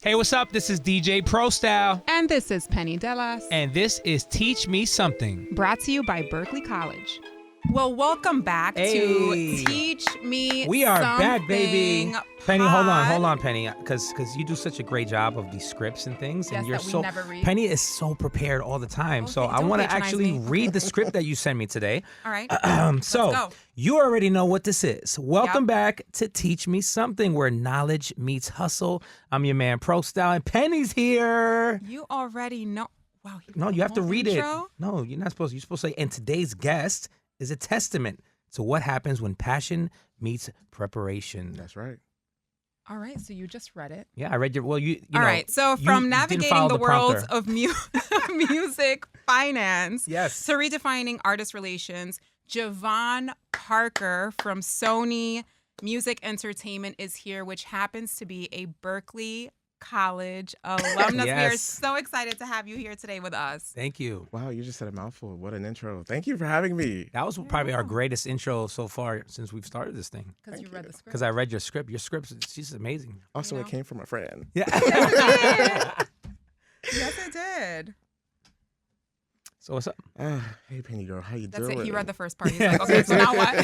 Hey, what's up? This is DJ Prostyle. And this is Penny Dellas. And this is Teach Me Something. Brought to you by Berkeley College. Well, welcome back to Teach Me We are Something back, baby. Pod. Penny, hold on, Penny, because you do such a great job of these scripts and things, Yes, and you're that we so never read. Penny is so prepared all the time. Okay, so I don't want to patronize actually me. read the script that you sent me today. All right. So go. you already know what this is. Welcome Yep. back to Teach Me Something, where knowledge meets hustle. I'm your man Prostyle, and Penny's here. You already know. Wow. No, you have to read intro? it. No, you're not supposed to. You're supposed to say, and today's guest is a testament to what happens when passion meets preparation. That's right. All right. So you just read it. Yeah, I read your. Well, you All know, right. So you from didn't navigating follow the worlds prompter. of music finance Yes. to redefining artist relations, Javon Parker from Sony Music Entertainment is here, which happens to be a Berkeley College alumnus. We are Yes. so excited to have you here today with us. Thank you. Wow, you just said a mouthful. What an intro. Thank you for having me. That was probably our greatest intro so far since we've started this thing. Because you Thank read you. the script. Because I read your script. Your script is just amazing. Also, You know? it came from a friend. Yeah. Yes, it did. So what's up? Hey, Penny girl, how you That's doing? it. He read the first part. He's like, okay, so now what?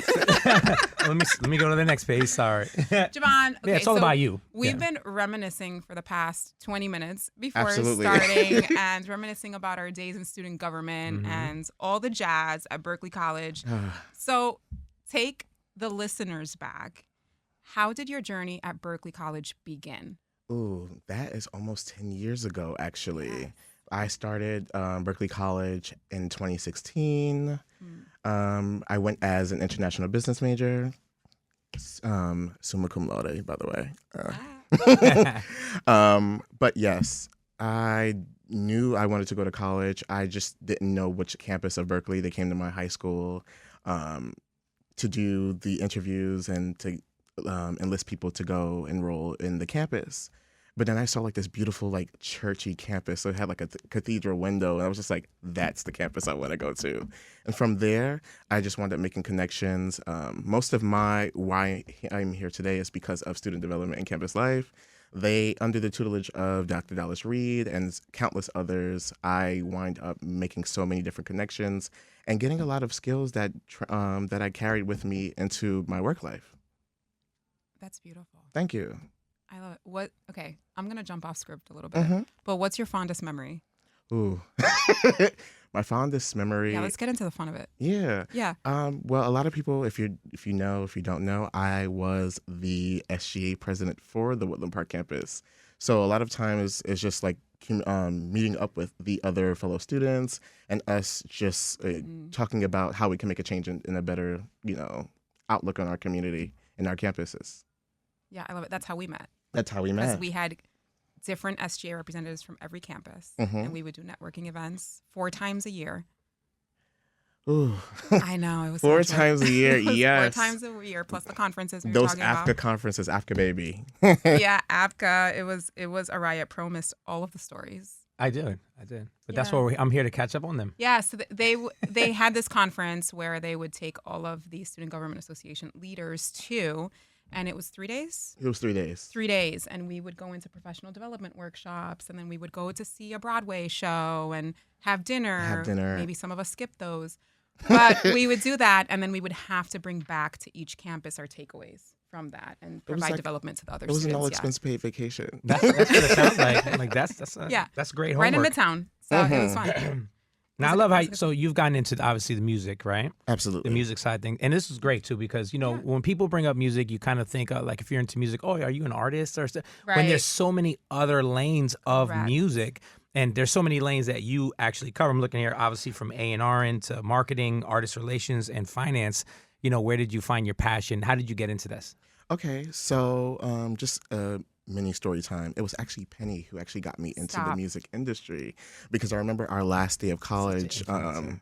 let me go to the next page. Sorry. Javon, okay, Yeah, it's all so about you. We've Yeah. been reminiscing for the past 20 minutes before Absolutely. starting and reminiscing about our days in student government Mhm. and all the jazz at Berkeley College. So take the listeners back. How did your journey at Berkeley College begin? Ooh, that is almost 10 years ago, actually. Yes. I started Berkeley College in 2016. Mm. I went as an international business major, summa cum laude, by the way. But yes, I knew I wanted to go to college. I just didn't know which campus of Berkeley. They came to my high school to do the interviews and to enlist people to go enroll in the campus. But then I saw like this beautiful, like churchy campus. So it had like a cathedral window. And I was just like, that's the campus I want to go to. And from there, I just wound up making connections. Most of why I'm here today is because of student development and campus life. They, under the tutelage of Dr. Dallas Reed and countless others, I wind up making so many different connections and getting a lot of skills that I carried with me into my work life. That's beautiful. Thank you. I love it. Okay, I'm going to jump off script a little bit. Mhm. But what's your fondest memory? Ooh. My fondest memory. Yeah, let's get into the fun of it. Yeah. Yeah. Well, a lot of people, if you don't know, I was the SGA president for the Woodland Park campus. So a lot of times it's just like meeting up with the other fellow students and us just talking about how we can make a change in a better, outlook on our community and our campuses. Yeah, I love it. That's how we met. That's how we Because met. we had different SGA representatives from every campus, Mhm. and we would do networking events 4 times a year. Ooh. I know, it was 4 so much. times a year, It was yes. 4 times a year, plus the conferences we were Those talking AFCA about. conferences, AFCA baby. Yeah, APCA. It was a riot. Pro missed all of the stories. I did. But that's Yeah. why I'm here to catch up on them. Yeah, so they had this conference where they would take all of the Student Government Association leaders to, and it was 3 days. It was 3 days. 3 days, and we would go into professional development workshops, and then we would go to see a Broadway show and have dinner. Maybe some of us skipped those, but we would do that, and then we would have to bring back to each campus our takeaways from that and provide development to the other It was students. an all-expense paid vacation. That's what it sounds like. Like that's great Right homework. in Midtown, so it was fun. Now I love how so you've gotten into obviously the music, right? Absolutely. The music side thing, and this is great too because when people bring up music, you kind of think like if you're into music, oh, are you an artist or stuff? When Right. there's so many other lanes of Correct. music, and there's so many lanes that you actually cover. I'm looking here, obviously from A&R into marketing, artist relations, and finance. Where did you find your passion? How did you get into this? Okay, so just a mini story time. It was actually Penny who actually got me into the Stop. music industry because I remember our last day of college. influencer.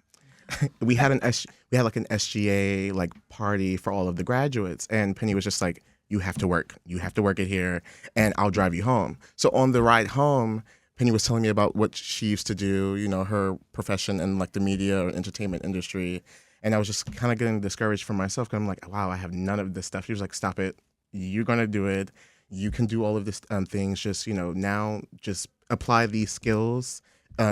We had an SGA like party for all of the graduates, and Penny was just like, "You have to work. You have to work it here, and I'll drive you home." So on the ride home, Penny was telling me about what she used to do, her profession in like the media or entertainment industry. And I was just kind of getting discouraged for myself because I'm like, wow, I have none of this stuff. She was like, stop it. You're going to do it. you can do all of this things. Just, now just apply these skills,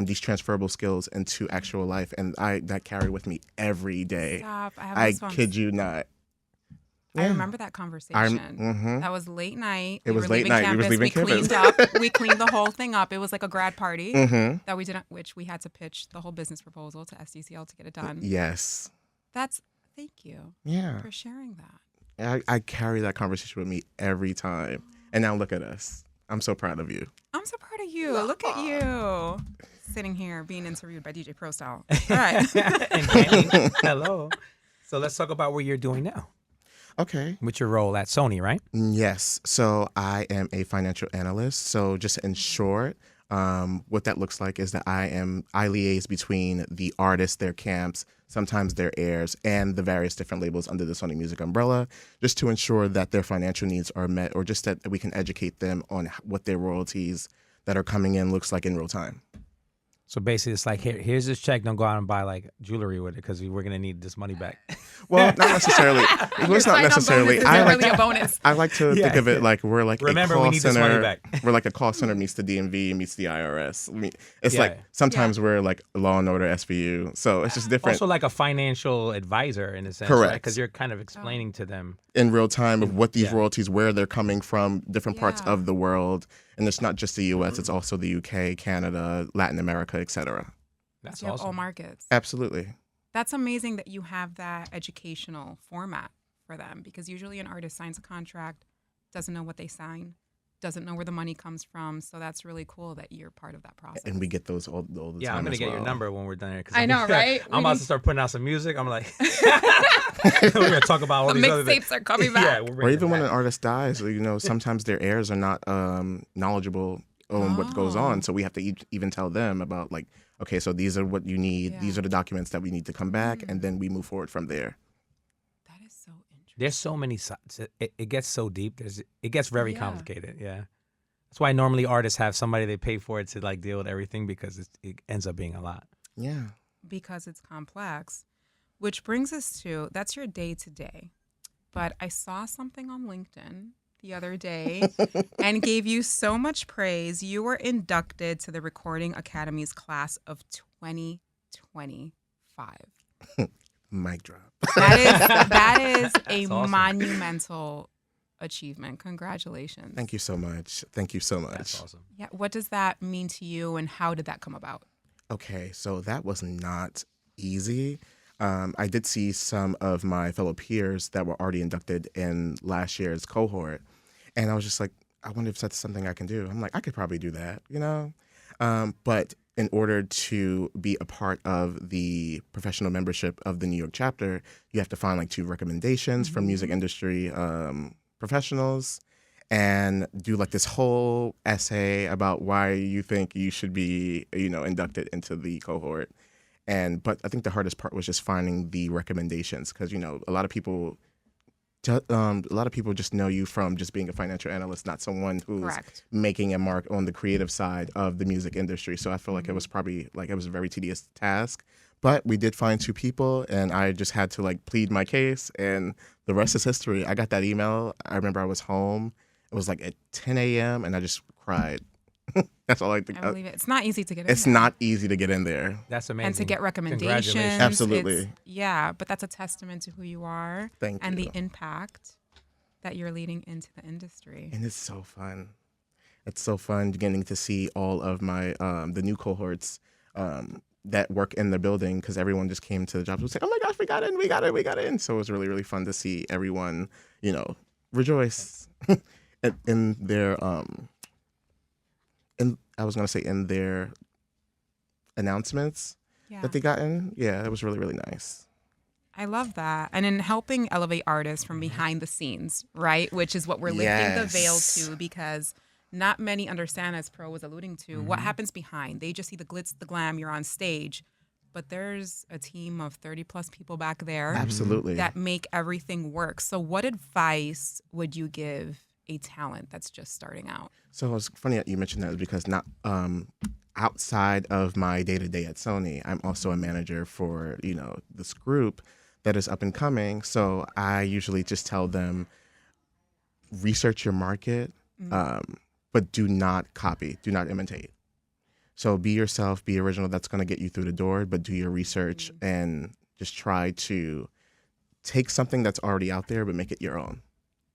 these transferable skills into actual life. And that carry with me every day. Stop. I have I goosebumps. kid you not. I Yeah. remember that conversation. Mhm. That was late night. It was were late leaving night. We Campus. was leaving campus. Cleaned up. We cleaned the whole thing up. It was like a grad party Mhm. that we did, which we had to pitch the whole business proposal to SDCL to get it done. Yes. Thank you Yeah. for sharing that. I carry that conversation with me every time. And now look at us. I'm so proud of you. I'm so proud of you. Look at you. Sitting here being interviewed by DJ Prostyle. All right. And Kenny, hello. So let's talk about what you're doing now. Okay. With your role at Sony, right? Yes. So I am a financial analyst. So just in short, what that looks like is that I liaise between the artists, their camps, sometimes their heirs, and the various different labels under the Sony Music umbrella, just to ensure that their financial needs are met, or just that we can educate them on what their royalties that are coming in looks like in real time. So basically, it's like, here's this check. Don't go out and buy like jewelry with it because we're gonna need this money back. Well, not necessarily. Well, it's not necessarily. Really a bonus. I like to think of it like we're like Remember, a call we need center. this money back. We're like a call center meets the DMV meets the IRS. I mean, it's Yeah. like sometimes we're like Law and Order SVU. So it's just different. Also, like a financial advisor in a sense, Correct. Because you're kind of explaining to them. In real time of what these Yeah. royalties, where they're coming from, different parts Yeah. of the world, and it's not just the U.S. It's also the UK, Canada, Latin America, etc. That's You have all awesome. markets. Absolutely. That's amazing that you have that educational format for them, because usually an artist signs a contract, doesn't know what they sign, doesn't know where the money comes from. So that's really cool that you're part of that process. And we get those all the time. Yeah, I'm gonna as get your well. number when we're done here. 'Cause I know, right? I'm about to start putting out some music. I'm like, we're gonna talk about all The these other things. mixtapes are coming back. Yeah, we're Or bringing even them when an back. artist dies, sometimes their heirs are not knowledgeable on what goes on. So we have to even tell them about like, okay, so these are what you need. Yeah. These are the documents that we need to come back, and then we move forward from there. That is so interesting. There's so many sides. It gets so deep. It gets very Yeah. complicated. Yeah, that's why normally artists have somebody they pay for it to like deal with everything, because it ends up being a lot. Yeah. Because it's complex, which brings us to, that's your day to day. But I saw something on LinkedIn the other day and gave you so much praise. You were inducted to the Recording Academy's class of 2025. Mic drop. That is a That's awesome. monumental achievement. Congratulations. Thank you so much. Thank you so much. That's awesome. Yeah, what does that mean to you, and how did that come about? Okay, so that was not easy. I did see some of my fellow peers that were already inducted in last year's cohort, and I was just like, I wonder if that's something I can do. I'm like, I could probably do that, But in order to be a part of the professional membership of the New York chapter, you have to find like 2 recommendations from music industry professionals, and do like this whole essay about why you think you should be, inducted into the cohort. But I think the hardest part was just finding the recommendations, because a lot of people just know you from just being a financial analyst, not someone who's Correct. making a mark on the creative side of the music industry. So I feel like it was probably it was a very tedious task. But we did find 2 people, and I just had to like plead my case, and the rest is history. I got that email. I remember I was home. It was like at 10 a.m. and I just cried. That's all I think. I believe it. It's not easy to get in It's there. not easy to get in there. That's amazing. And to get recommendations. Congratulations. Absolutely. Yeah, but that's a testament to who you are Thank and you. the impact that you're leading into the industry. And it's so fun. It's so fun getting to see all of my the new cohorts that work in the building, because everyone just came to the jobs and said, "Oh my gosh, we got in." So it was really, really fun to see everyone, rejoice in their in their announcements Yeah. that they got in. Yeah, it was really, really nice. I love that. And in helping elevate artists from behind the scenes, right? Which is what we're lifting the veil Yes. to, because not many understand, as Pro was alluding to, what happens behind. They just see the glitz, the glam, you're on stage. But there's a team of 30 plus people back there Absolutely. that make everything work. So what advice would you give a talent that's just starting out? So it's funny that you mentioned that, because not outside of my day-to-day at Sony, I'm also a manager for, this group that is up and coming. So I usually just tell them, research your market, but do not copy, do not imitate. So be yourself, be original. That's going to get you through the door, but do your research and just try to take something that's already out there, but make it your own.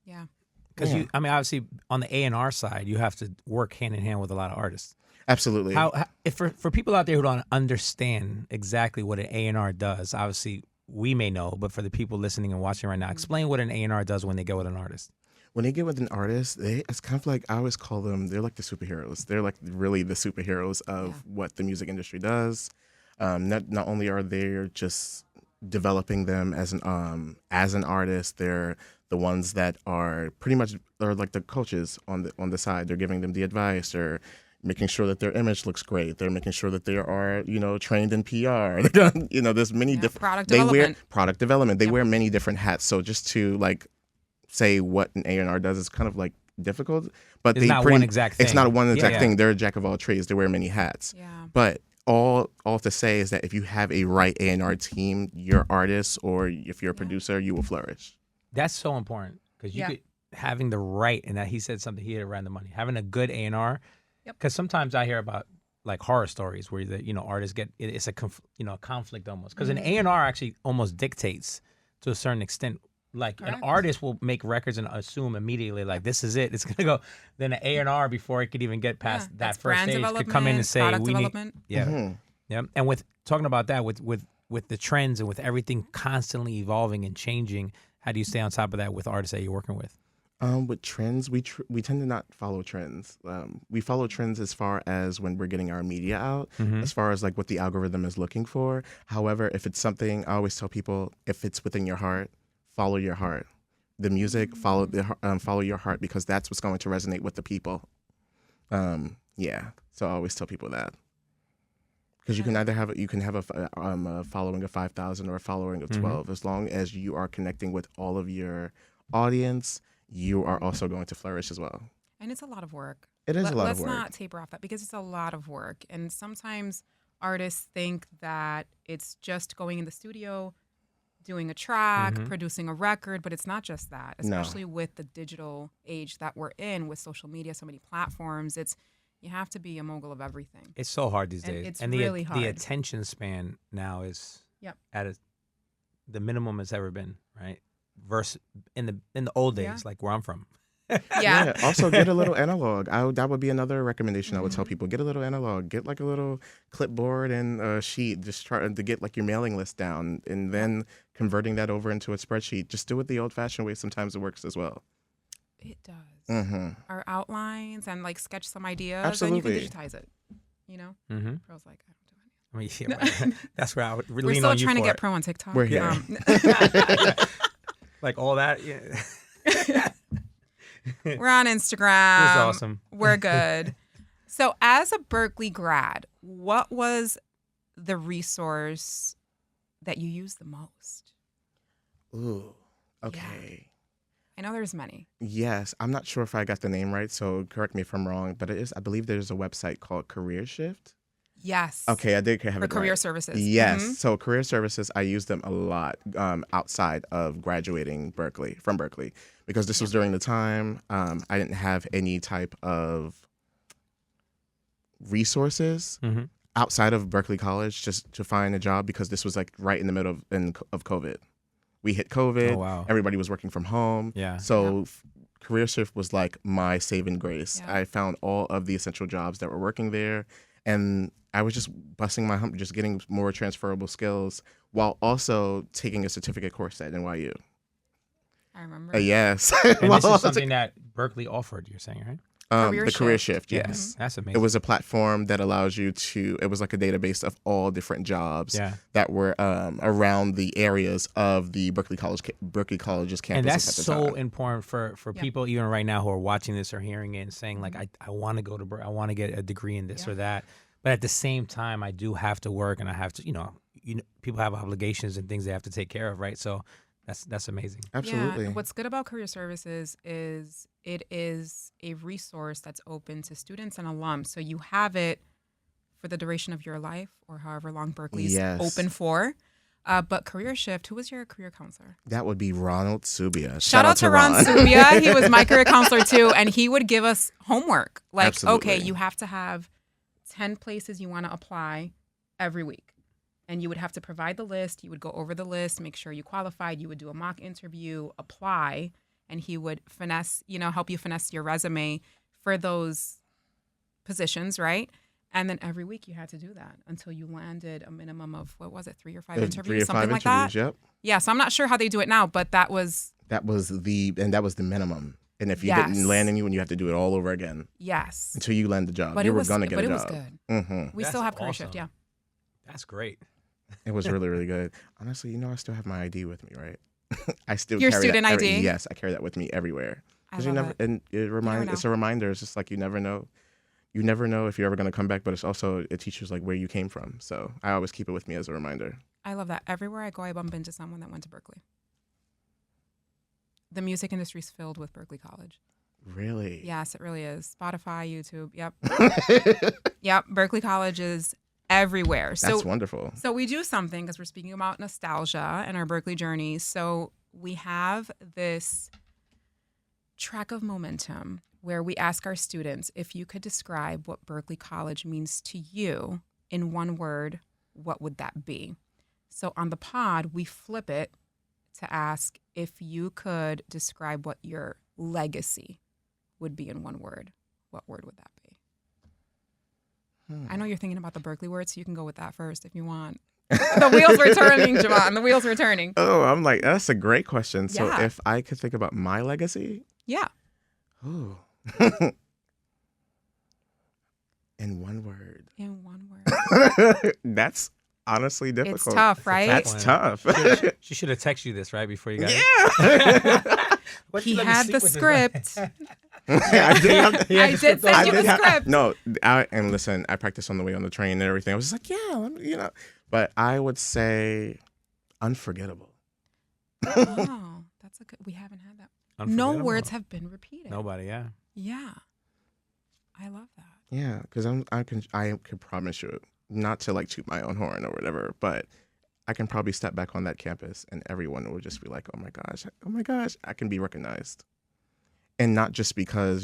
Yeah. Because obviously on the A&R side, you have to work hand in hand with a lot of artists. Absolutely. If for people out there who don't understand exactly what an A&R does, obviously we may know, but for the people listening and watching right now, explain what an A&R does when they go with an artist. When they get with an artist, it's kind of like, I always call them, they're like the superheroes. They're like really the superheroes of what the music industry does. Not only are they just developing them as an artist, they're the ones that are pretty much are like the coaches on the side. They're giving them the advice. They're making sure that their image looks great. They're making sure that they are, trained in PR. There's many different product development. Product development. They wear many different hats. So just to say what an A&R does is kind of difficult, but it's not one exact thing. It's not one exact thing. They're a jack of all trades. They wear many hats. Yeah. But all to say is that if you have a right A&R team, your artist, or if you're a producer, you will flourish. That's so important because having the right, and that he said something, he hit around the money. Having a good A&R, because sometimes I hear about horror stories where the artists get it's a conflict almost, because an A&R actually almost dictates to a certain extent. An artist will make records and assume immediately this is it. It's gonna go. Then an A&R, before it could even get past that first stage, could come in and say we need. And with talking about that, with the trends and with everything constantly evolving and changing, how do you stay on top of that with artists that you're working with? With trends, we tend to not follow trends. We follow trends as far as when we're getting our media out, as far as what the algorithm is looking for. However, if it's something, I always tell people, if it's within your heart, follow your heart. The music, follow your heart, because that's what's going to resonate with the people. So I always tell people that, because you can either have a following of 5,000 or a following of 12. As long as you are connecting with all of your audience, you are also going to flourish as well. And it's a lot of work. It is a lot of work. Let's not taper off that, because it's a lot of work. And sometimes artists think that it's just going in the studio, doing a track, producing a record, but it's not just that, especially with the digital age that we're in, with social media, so many platforms. You have to be a mogul of everything. It's so hard these days. It's really hard. The attention span now is at the minimum it's ever been, right? Versus in the old days, where I'm from. Also, get a little analog. That would be another recommendation I would tell people. Get a little analog. Get a little clipboard and a sheet. Just try to get your mailing list down, and then converting that over into a spreadsheet. Just do it the old-fashioned way. Sometimes it works as well. It does. Our outlines and sketch some ideas. Absolutely. And you can digitize it. Pro's I don't do any. Right. That's where I would We're lean on you for. We're still trying to get Pro on TikTok. We're here. All that. Yeah. We're on Instagram. That's awesome. We're good. So as a Berkeley grad, what was the resource that you used the most? Ooh, okay. Yeah. I know there's many. Yes. I'm not sure if I got the name right, so correct me if I'm wrong, but I believe there's a website called Career Shift. Yes. Okay, I did have For it career right. services. Yes. So career services, I used them a lot outside of graduating from Berkeley, because this was during the time I didn't have any type of resources outside of Berkeley College just to find a job, because this was right in the middle of COVID. We hit COVID. Oh, wow. Everybody was working from home. Yeah. So Career Shift was my saving grace. Yeah. I found all of the essential jobs that were working there, and I was just busting my hump, just getting more transferable skills while also taking a certificate course at NYU. I remember. Yes. And this is something that Berkeley offered, you're saying, right? The Career Shift, yes. That's amazing. It was a platform that allows you it was like a database of all different jobs that were around the areas of the Berkeley College's campus. And that's at the so time. important for people even right now who are watching this or hearing it and saying I want to go to Berkeley, I want to get a degree in this or that. But at the same time, I do have to work, and I have to, people have obligations and things they have to take care of, right? So that's amazing. Absolutely. Yeah. What's good about Career Services is it is a resource that's open to students and alums. So you have it for the duration of your life, or however long Berkeley's open for. But career shift, who was your career counselor? That would be Ronald Subia. Shout out to Ron Subia. He was my career counselor too. And he would give us homework. Like, Absolutely. okay, you have to have 10 places you want to apply every week. And you would have to provide the list. You would go over the list, make sure you qualified. You would do a mock interview, apply, and he would help you finesse your resume for those positions, right? And then every week you had to do that until you landed a minimum of, 3 or 5 interviews, something like that? Yep. Yeah, so I'm not sure how they do it now, but that was the minimum. And if you didn't land any one, you have to do it all over again. Yes. Until you land the job. But you were going to get a job. But it was good. Mm-hmm. We still have career shift, yeah. That's great. It was really, really good. Honestly, I still have my ID with me, right? I still your carry student that, ID? Yes, I carry that with me everywhere. Because it's a reminder. It's just like you never know. You never know if you're ever going to come back, but it teaches like where you came from. So I always keep it with me as a reminder. I love that. Everywhere I go, I bump into someone that went to Berkeley. The music industry is filled with Berkeley College. Really? Yes, it really is. Spotify, YouTube. Yep. Yep. Berkeley College is everywhere. That's wonderful. So we do something because we're speaking about nostalgia and our Berkeley journey. So we have this track of momentum where we ask our students, if you could describe what Berkeley College means to you in one word, what would that be? So on the pod, we flip it to ask if you could describe what your legacy would be in one word. What word would that be? I know you're thinking about the Berkeley word, so you can go with that first if you want. The wheels were turning, Javon. The wheels were turning. Oh, I'm like, that's a great question. So Yeah. if I could think about my legacy. Yeah. Ooh. In one word. In one word. That's honestly difficult. It's tough, right? That's tough. She should have texted you this right before you got Yeah. He had the script. I did send you the script. No, and listen, I practiced on the way on the train and everything. I was just like, But I would say unforgettable. Oh, that's a good. We haven't had that. No words have been repeated. Nobody, yeah. Yeah. I love that. Yeah, because I can promise you, not to like toot my own horn or whatever, but I can probably step back on that campus and everyone will just be like, oh my gosh, I can be recognized. And not just because,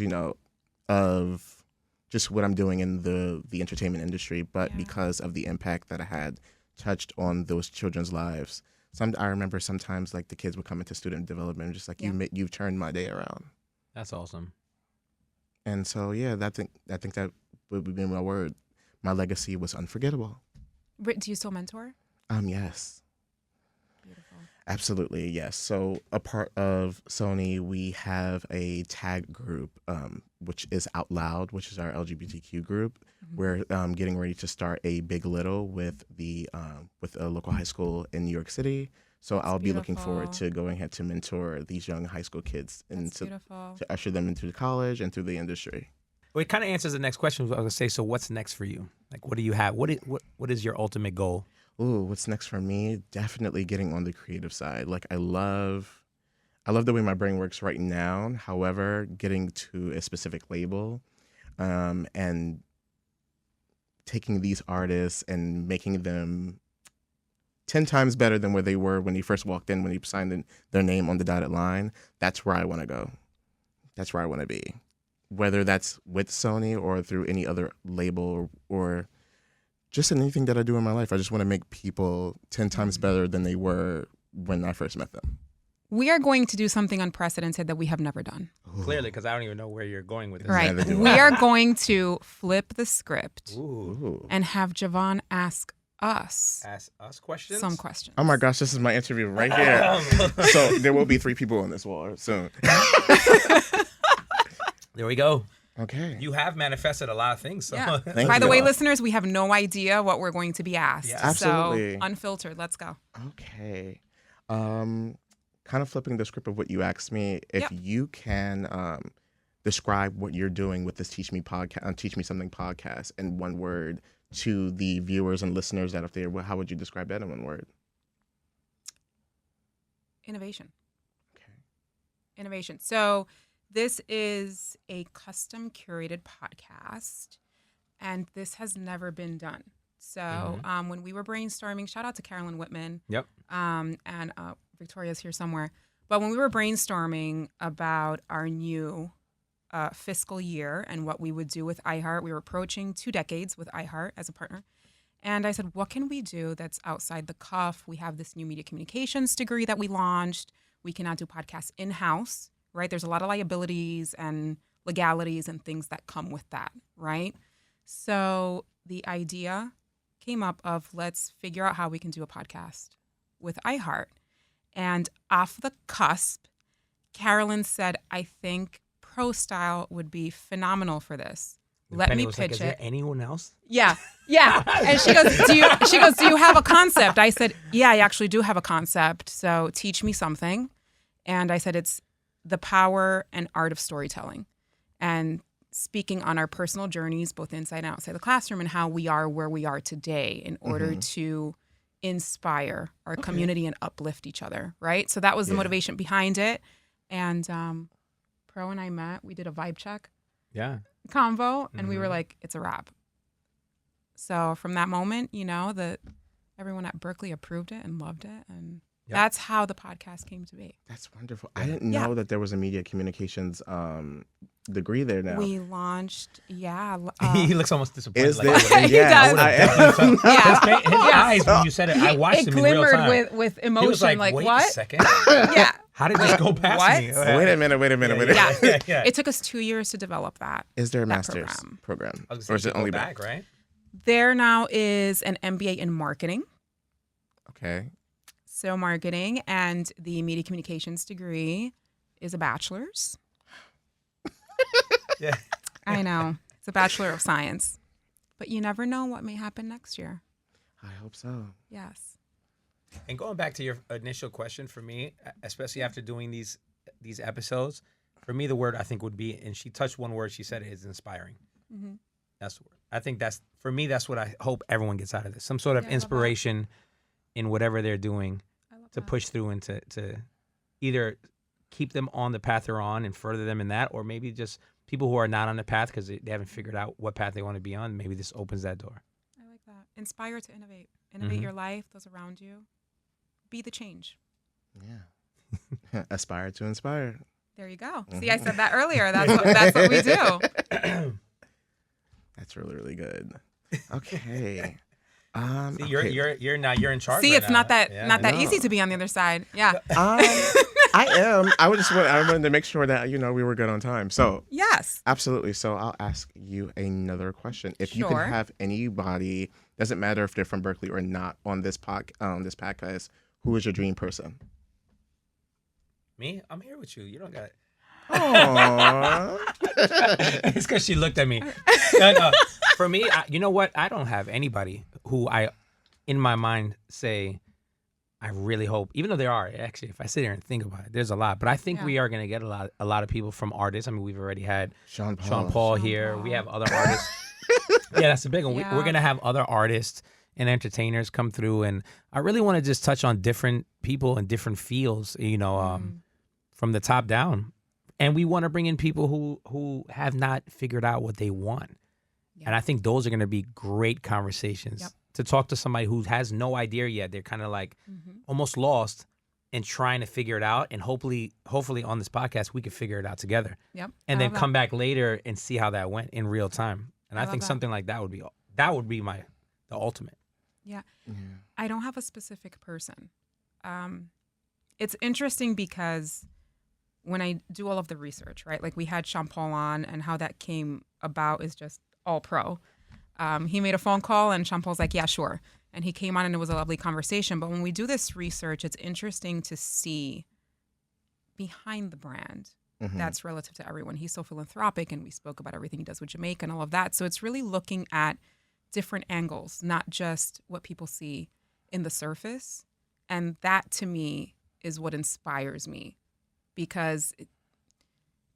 of just what I'm doing in the entertainment industry, but because of the impact that I had touched on those children's lives. I remember sometimes like the kids would come into student development and just like, you've turned my day around. That's awesome. And so, I think that would be my word. My legacy was unforgettable. Do you still mentor? Yes. Beautiful. Absolutely, yes. So a part of Sony, we have a tag group, which is Out Loud, which is our LGBTQ group. Mm-hmm. We're getting ready to start a Big Little with with a local high school in New York City. So That's I'll beautiful. be looking forward to going ahead to mentor these young high school kids and to usher them into college and through the industry. Well, it kind of answers the next question. I was going to say, so what's next for you? Like, what do you have? What is your ultimate goal? Ooh, what's next for me? Definitely getting on the creative side. Like I love the way my brain works right now. However, getting to a specific label, and taking these artists and making them 10 times better than where they were when you first walked in, when you signed their name on the dotted line. That's where I want to go. That's where I want to be. Whether that's with Sony or through any other label or just in anything that I do in my life. I just want to make people 10 times better than they were when I first met them. We are going to do something unprecedented that we have never done. Ooh. Clearly, because I don't even know where you're going with this. Right. We are going to flip the script and have Javon ask us questions? some questions. Oh my gosh, this is my interview right here. So there will be 3 people on this wall soon. There we go. Okay. You have manifested a lot of things. So. Yeah. Thank By the you. way, listeners, we have no idea what we're going to be asked. Yeah. Absolutely. So unfiltered, let's go. Okay. Kind of flipping the script of what you asked me, if you can describe what you're doing with this Teach Me Something podcast in one word to the viewers and listeners out there, how would you describe that in one word? Innovation. Okay. Innovation. So this is a custom curated podcast, and this has never been done. So when we were brainstorming, shout out to Carolyn Whitman. Yep. And Victoria's here somewhere. But when we were brainstorming about our new fiscal year and what we would do with iHeart, we were approaching 2 decades with iHeart as a partner. And I said, what can we do that's outside the cuff? We have this new media communications degree that we launched. We cannot do podcasts in-house, right? There's a lot of liabilities and legalities and things that come with that, right? So the idea came up of let's figure out how we can do a podcast with iHeart. And off the cusp, Carolyn said, I think Prostyle would be phenomenal for this. Let me pitch like, it. Is there anyone else? Yeah. And she goes, do you have a concept? I said, yeah, I actually do have a concept. So teach me something. And I said, it's the power and art of storytelling and speaking on our personal journeys, both inside and outside the classroom, and how we are where we are today in order to inspire our community and uplift each other. Right. So that was the motivation behind it. And Pro and I met, we did a vibe check. Yeah. Convo, and we were like, it's a wrap. So from that moment, everyone at Berkeley approved it and loved it, and that's how the podcast came to be. That's wonderful. I didn't know that there was a media communications degree there now. We launched, he looks almost disappointed. Is like, there? He does. His eyes when you said it, I watched him in real time. It glimmered with emotion. He was like, wait, wait what? a second. Yeah. How did this go past What? me? Wait a minute. Yeah. It took us 2 years to develop that. Is there a that master's program? I was Or is it only back, right? There now is an MBA in marketing. Okay. So marketing, and the media communications degree is a bachelor's. Yeah. I know. It's a Bachelor of Science. But you never know what may happen next year. I hope so. Yes. And going back to your initial question, for me, especially after doing these episodes, for me the word I think would be, and she touched one word, she said it is inspiring. Mm-hmm. That's the word. I think that's, for me, that's what I hope everyone gets out of this. Some sort of inspiration in whatever they're doing to push through and to either keep them on the path they're on and further them in that, or maybe just people who are not on the path because they haven't figured out what path they want to be on. Maybe this opens that door. I like that. Inspire to innovate. Innovate your life, those around you. Be the change. Yeah. Aspire to inspire. There you go. See, I said that earlier. That's what we do. That's really, really good. Okay. See, you're now you're in charge. See, right it's now. not that easy to be on the other side. Yeah. I am. I wanted to make sure that we were good on time. So yes, absolutely. So I'll ask you another question. If you could have anybody, doesn't matter if they're from Berkeley or not, on this podcast, who is your dream person? Me? I'm here with you. You don't got it. Aww. It's because she looked at me. No. For me, you know what? I don't have anybody who I, in my mind, say, I really hope, even though there are, actually, if I sit here and think about it, there's a lot. But I think we are going to get a lot of people from artists. I mean, we've already had Sean Paul here. We have other artists. Yeah, that's a big one. Yeah. We're going to have other artists and entertainers come through. And I really want to just touch on different people and different fields, from the top down. And we want to bring in people who have not figured out what they want. Yep. And I think those are going to be great conversations to talk to somebody who has no idea yet. They're kind of like almost lost and trying to figure it out. And hopefully on this podcast, we can figure it out together. Yep. And then come back later and see how that went in real time. And I think something like that would be the ultimate. Yeah. I don't have a specific person. It's interesting because when I do all of the research, right? Like we had Sean Paul on, and how that came about is just all pro. He made a phone call and Sean Paul's like, yeah, sure. And he came on and it was a lovely conversation. But when we do this research, it's interesting to see behind the brand that's relative to everyone. He's so philanthropic, and we spoke about everything he does with Jamaica and all of that. So it's really looking at different angles, not just what people see in the surface. And that to me is what inspires me. Because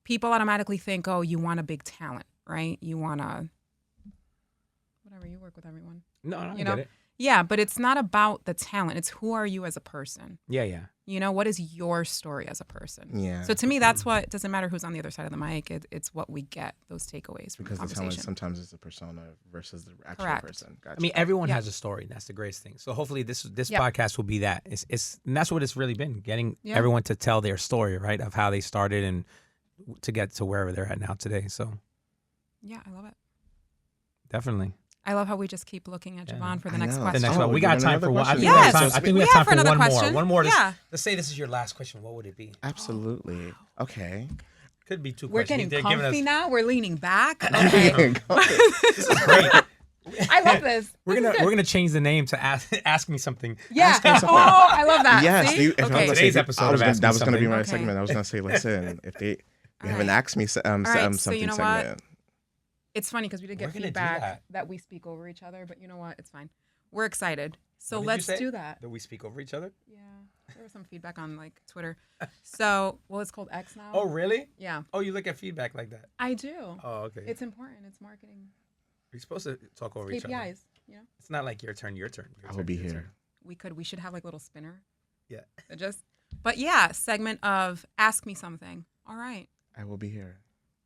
people automatically think, oh, you want a big talent, right? You want to, whatever, you work with everyone. No, I get it. Yeah, but it's not about the talent. It's who are you as a person? Yeah. You know, what is your story as a person? Yeah. So to me, that's what, it doesn't matter who's on the other side of the mic. It's what we get, those takeaways from because the the talent conversation. sometimes is a persona versus the actual Correct. person. Gotcha. I mean, everyone has a story. And that's the greatest thing. So hopefully this podcast will be that. And that's what it's really been, getting everyone to tell their story, right, of how they started and to get to wherever they're at now today. So yeah, I love it. Definitely. I love how we just keep looking at Javon for the next question. The next one. We got time for one. I think we have time for another one question. more. One more. Yeah. Let's say this is your last question. What would it be? Absolutely. Okay. Could be two We're questions. getting comfy now. We're leaning back. Okay. This is great. I love this. We're gonna change the name to ask me something. Yeah. Oh, I love that. Yes. See? Okay. Today's episode. That was going to be my segment. I was going to say, listen, if they haven't asked me something so you know segment. what? It's funny because we did get feedback that we speak over each other, but you know what? It's fine. We're excited. So let's do that. That we speak over each other? Yeah. There was some feedback on like Twitter. So, it's called X now. Oh, really? Yeah. Oh, you look at feedback like that? I do. Oh, okay. It's important. It's marketing. You're supposed to talk over each other. KPIs, you know? It's not like your turn. I will be here. We should have like a little spinner. Yeah. But yeah, segment of ask me something. All right. I will be here.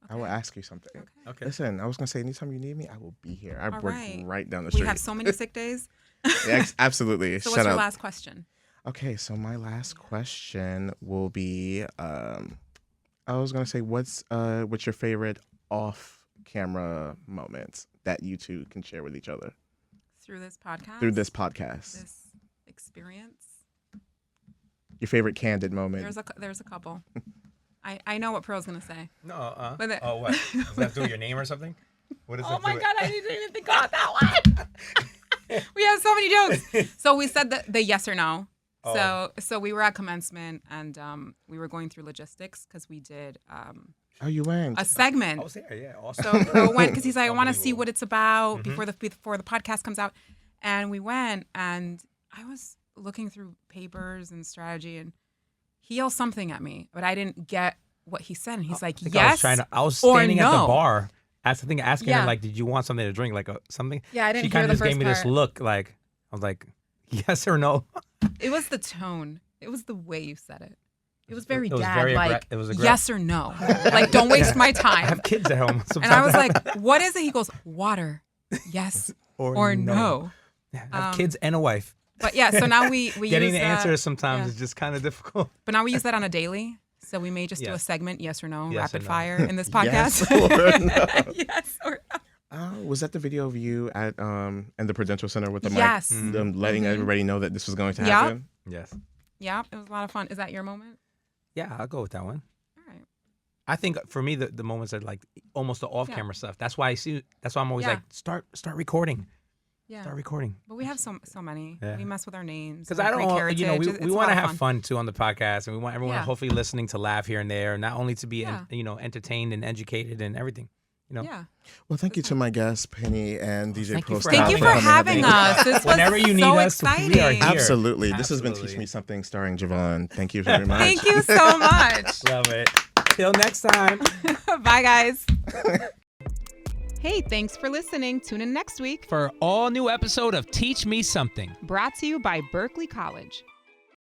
Okay. I will ask you something. Okay. Listen, I was going to say, anytime you need me, I will be here. I work right down the We street. have so many sick days. Yeah, absolutely. So what's your last question? Okay, so my last question will be, I was going to say, what's your favorite off-camera moments that you two can share with each other? Through this podcast? This experience? Your favorite candid moment? There's a couple. I know what Pearl's going to say. No, what? Does that do with your name or something? What is oh my God, I didn't even think about that one. We have so many jokes. So we said the yes or no. Oh. So we were at commencement and we were going through logistics because we did you went a segment. I was there, yeah. Awesome. So Pearl went because he's like, I want to see what it's about before the podcast comes out. And we went and I was looking through papers and strategy and he yelled something at me, but I didn't get what he said. And he's like, yes I was standing at the bar asking her, like, did you want something to drink? Like something? Yeah, I didn't She kind hear of the just gave me first this part. look like, I was like, yes or no? It was the tone. It was the way you said it. It was very It was dad, very like, it was yes or no. Like, don't waste my time. I have kids at home. And I was like, what is it? He goes, water. Yes or no. Yeah, I have kids and a wife. But yeah, so now we Getting use the answers sometimes is just kind of difficult. But now we use that on a daily. So we may just do a segment, yes or no, rapid fire in this Yes podcast. or no. Yes or no. Was that the video of you at in the Prudential Center with the mic? Yes. Them letting everybody know that this was going to happen? Yes. Yeah, it was a lot of fun. Is that your moment? Yeah, I'll go with that one. All right. I think for me the moments are like almost the off-camera stuff. That's why I'm always like start recording. Yeah. Start recording. But we have so many. Yeah. We mess with our names. Because I don't want, we want to have fun too on the podcast, and we want everyone hopefully listening to laugh here and there, not only to be entertained and educated and everything. Yeah. Well, thank you to my guests, Penny and DJ Prostyle. Thank you for having us. This was Whenever you need us, exciting. we are here. Absolutely. This has been Teach Me Something starring Javon. Thank you very much. Thank you so much. Love it. Till next time. Bye, guys. Hey, thanks for listening. Tune in next week for an all new episode of Teach Me Something. brought to you by Berkeley College.